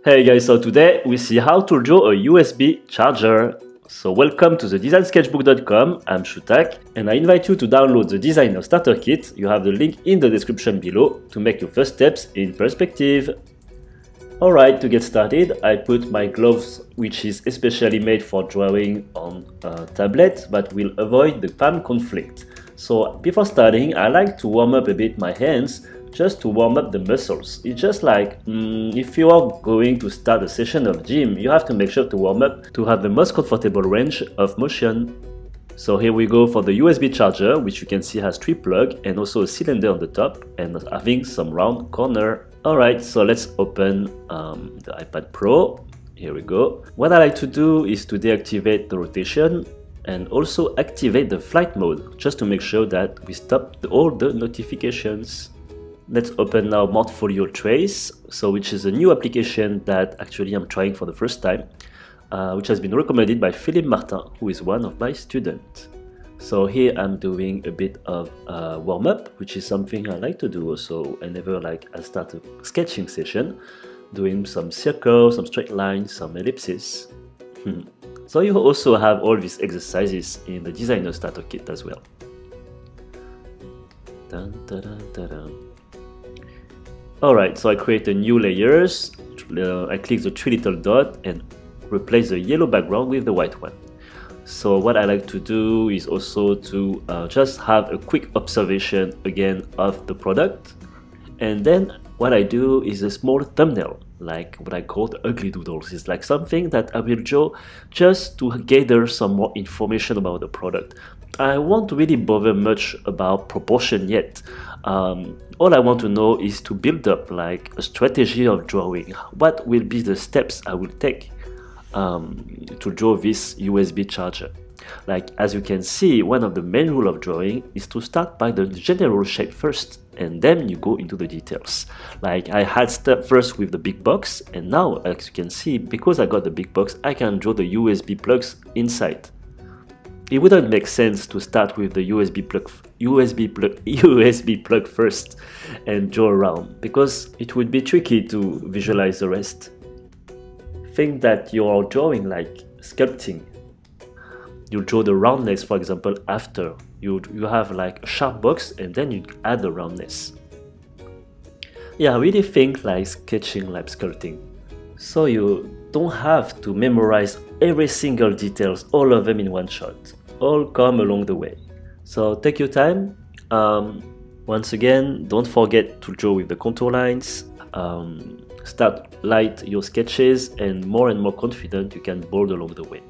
Hey guys, so today we see how to draw a USB charger. So welcome to the designsketchbook.com. I'm Chou-Tac and I invite you to download the Designer Starter Kit. You have the link in the description below to make your first steps in perspective. Alright, to get started, I put my gloves, which is especially made for drawing on a tablet, but will avoid the palm conflict. So before starting, I like to warm up a bit my hands, just to warm up the muscles. It's just like, if you are going to start a session of gym, you have to make sure to warm up to have the most comfortable range of motion. So here we go for the USB charger, which you can see has 3 plugs and also a cylinder on the top and having some round corner. Alright, so let's open the iPad Pro. Here we go. What I like to do is to deactivate the rotation and also activate the flight mode, just to make sure that we stop all the notifications. Let's open now Morpholio Trace, which is a new application that actually I'm trying for the first time, which has been recommended by Philippe Martin, who is one of my students. So here I'm doing a bit of warm-up, which is something I like to do also. I start a sketching session, doing some circles, some straight lines, some ellipses. So you also have all these exercises in the Designer Starter Kit as well. Dun, dun, dun, dun, dun. Alright, so I create a new layers, I click the 3 little dots and replace the yellow background with the white one. So what I like to do is also to just have a quick observation again of the product, and then what I do is a small thumbnail, like what I call the ugly doodles. It's like something that I will draw just to gather some more information about the product. I won't really bother much about proportion yet. All I want to know is to build up like a strategy of drawing. What will be the steps I will take to draw this USB charger? Like, as you can see, one of the main rules of drawing is to start by the general shape first, and then you go into the details. Like, I had start first with the big box, and now, as you can see, because I got the big box, I can draw the USB plugs inside. It wouldn't make sense to start with the USB plug first and draw around, because it would be tricky to visualize the rest. Think that you're drawing like sculpting. You draw the roundness, for example, after. You have like a sharp box and then you add the roundness. Yeah, I really think like sketching like sculpting. So you don't have to memorize every single details, all of them in one shot. All come along the way. So take your time. Once again, don't forget to draw with the contour lines. Start light your sketches, and more confident you can bold along the way.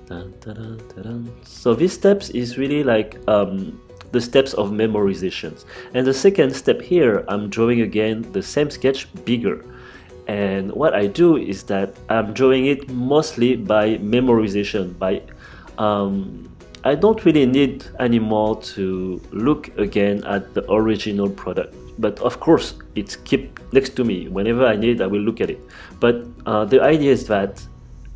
Dun, dun, dun, dun, dun. So these steps is really like the steps of memorizations. And the second step here, I'm drawing again the same sketch bigger. And what I do is that I'm drawing it mostly by memorization. I don't really need anymore to look again at the original product. But of course, it's kept next to me. Whenever I need, I will look at it. But the idea is that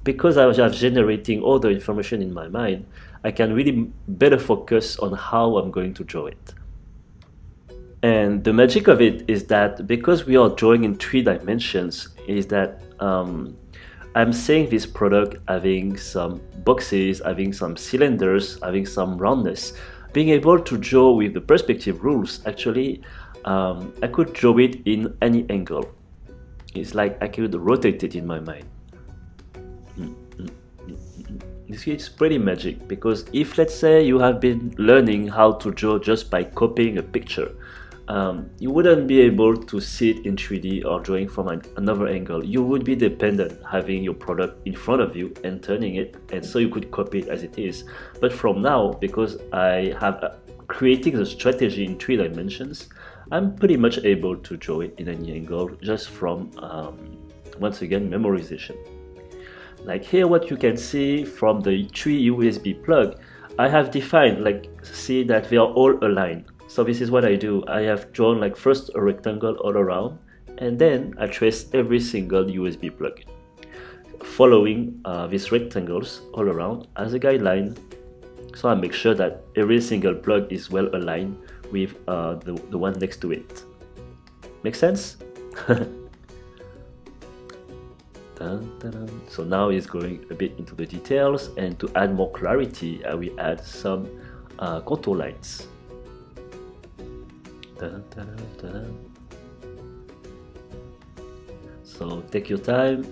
because I have generating all the information in my mind, I can really better focus on how I'm going to draw it. And the magic of it is that because we are drawing in 3 dimensions, is that I'm seeing this product having some boxes, having some cylinders, having some roundness. Being able to draw with the perspective rules, actually, I could draw it in any angle. It's like I could rotate it in my mind. It's pretty magic, because if, let's say, you have been learning how to draw just by copying a picture, you wouldn't be able to see it in 3D or drawing from another angle. You would be dependent having your product in front of you and turning it, and so you could copy it as it is. But from now, because I have creating the strategy in 3 dimensions, I'm pretty much able to draw it in any angle just from, once again, memorization. Like here, what you can see from the 3 USB plug, I have defined, like, see that they are all aligned. So this is what I do. I have drawn like first a rectangle all around, and then I trace every single USB plug, following these rectangles all around as a guideline. So I make sure that every single plug is well aligned with the one next to it. Make sense? Dun, dun, dun. So now it's going a bit into the details, and to add more clarity, I will add some contour lines. Dun, dun, dun, dun. So take your time.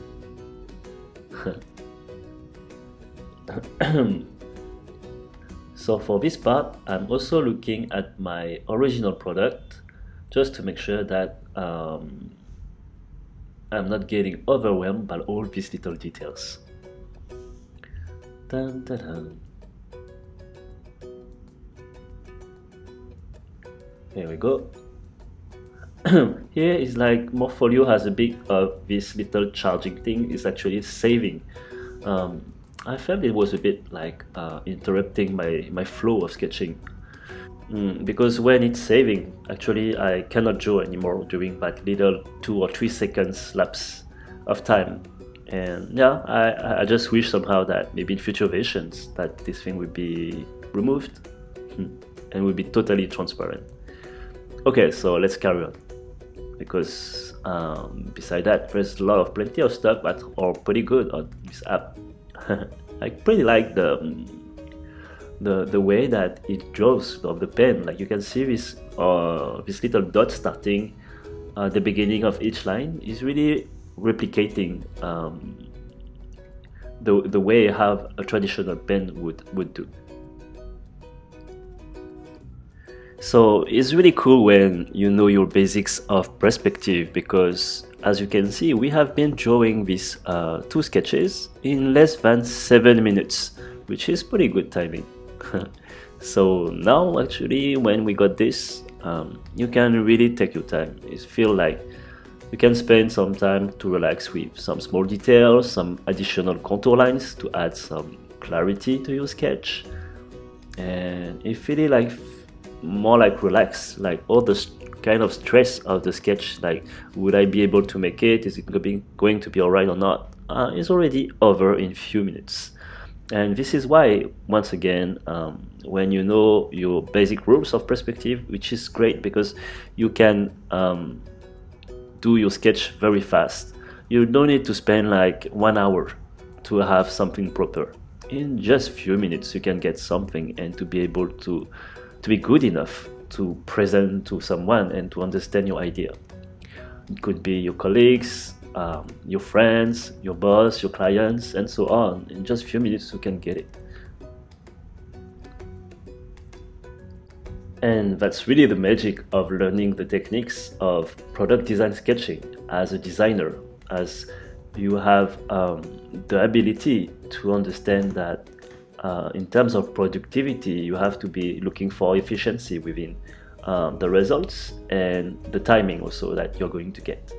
So for this part, I'm also looking at my original product just to make sure that I'm not getting overwhelmed by all these little details. Dun, dun, dun. Here we go. Here is like Morpholio has a bit of this little charging thing. It's actually saving. I felt it was a bit like interrupting my flow of sketching. Because when it's saving, actually I cannot draw anymore during that little 2 or 3 seconds lapse of time. And yeah, I just wish somehow that maybe in future versions that this thing would be removed and would be totally transparent. Okay, so let's carry on, because beside that, there's plenty of stuff that are pretty good on this app. I pretty like the way that it draws of the pen. Like you can see this little dot starting the beginning of each line is really replicating the way how a traditional pen would do. So it's really cool when you know your basics of perspective, because as you can see, we have been drawing these 2 sketches in less than 7 minutes, which is pretty good timing. So now actually when we got this, you can really take your time. It feels like you can spend some time to relax with some small details, some additional contour lines to add some clarity to your sketch, and it feels like more like relax, like all the kind of stress of the sketch, like would I be able to make it, is it going to be alright or not, is already over in few minutes. And this is why, once again, when you know your basic rules of perspective, which is great because you can do your sketch very fast. You don't need to spend like 1 hour to have something proper. In just few minutes you can get something, and to be able to be good enough to present to someone and to understand your idea. It could be your colleagues, your friends, your boss, your clients, and so on. In just a few minutes you can get it. And that's really the magic of learning the techniques of product design sketching as a designer, as you have the ability to understand that in terms of productivity, you have to be looking for efficiency within the results and the timing also that you're going to get.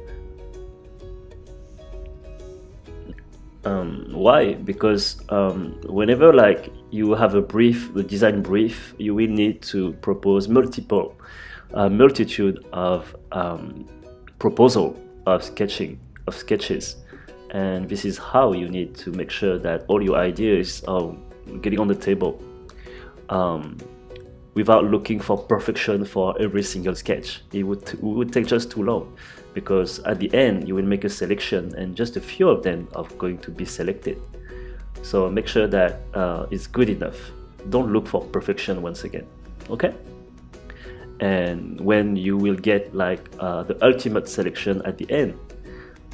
Why? Because whenever like you have a brief, the design brief, you will need to propose multitude of proposal of sketches, and this is how you need to make sure that all your ideas are getting on the table without looking for perfection for every single sketch. It would take just too long, because at the end you will make a selection and just a few of them are going to be selected. So make sure that it's good enough. Don't look for perfection once again, okay? And when you will get like the ultimate selection at the end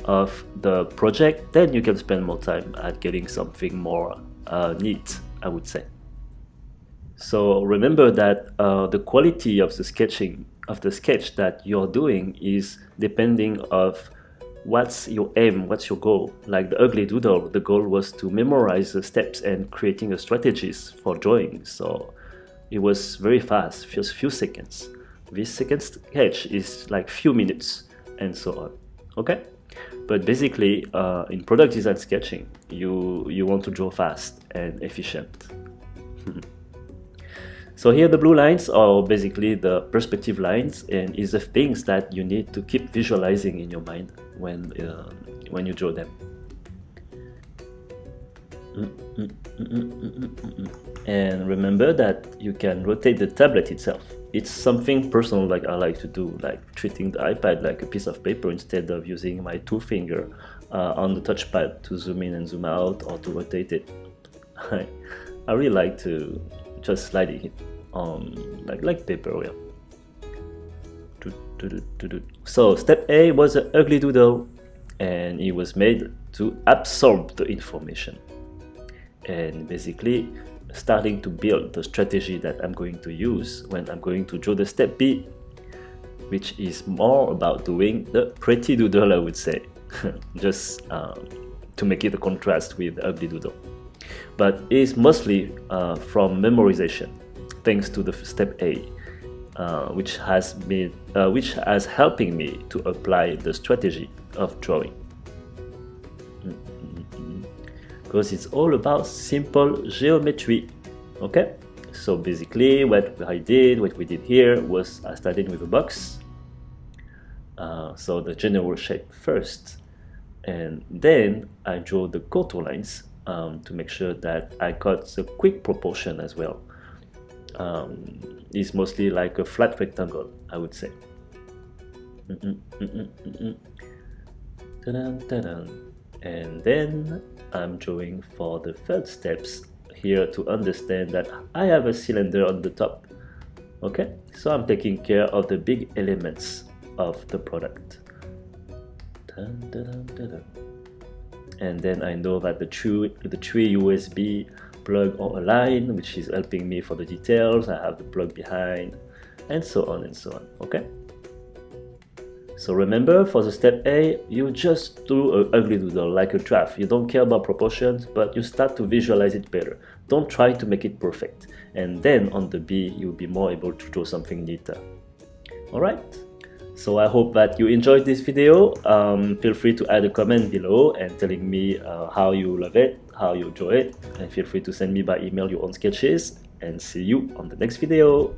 of the project, then you can spend more time at getting something more neat, I would say. So remember that the quality of the sketch that you're doing is depending of what's your aim, what's your goal. Like the ugly doodle, the goal was to memorize the steps and creating a strategies for drawing. So it was very fast, just few seconds. This second sketch is like few minutes, and so on. Okay? But basically, in product design sketching, you want to draw fast and efficient. So here the blue lines are basically the perspective lines, and is the things that you need to keep visualizing in your mind when you draw them. And remember that you can rotate the tablet itself. It's something personal like I like to do, like treating the iPad like a piece of paper instead of using my two finger on the touchpad to zoom in and zoom out or to rotate it. I really like to just slide it on like paper. Yeah. So step A was an ugly doodle, and it was made to absorb the information and basically starting to build the strategy that I'm going to use when I'm going to draw the step B, which is more about doing the pretty doodle, I would say, just to make it a contrast with the ugly doodle. But it's mostly from memorization, thanks to the step A, which has helping me to apply the strategy of drawing. Because it's all about simple geometry. Okay, so basically what we did here was I started with a box, so the general shape first, and then I draw the contour lines to make sure that I got the quick proportion as well. It's mostly like a flat rectangle, I would say. And then I'm drawing for the third steps here to understand that I have a cylinder on the top. Okay, so I'm taking care of the big elements of the product. And then I know that the three USB plug are aligned, which is helping me for the details. I have the plug behind, and so on and so on. Okay. So remember, for the step A, you just do an ugly doodle like a draft. You don't care about proportions, but you start to visualize it better. Don't try to make it perfect. And then on the B, you'll be more able to draw something neater. Alright? So I hope that you enjoyed this video. Feel free to add a comment below and telling me how you love it, how you enjoy it. And feel free to send me by email your own sketches. And see you on the next video.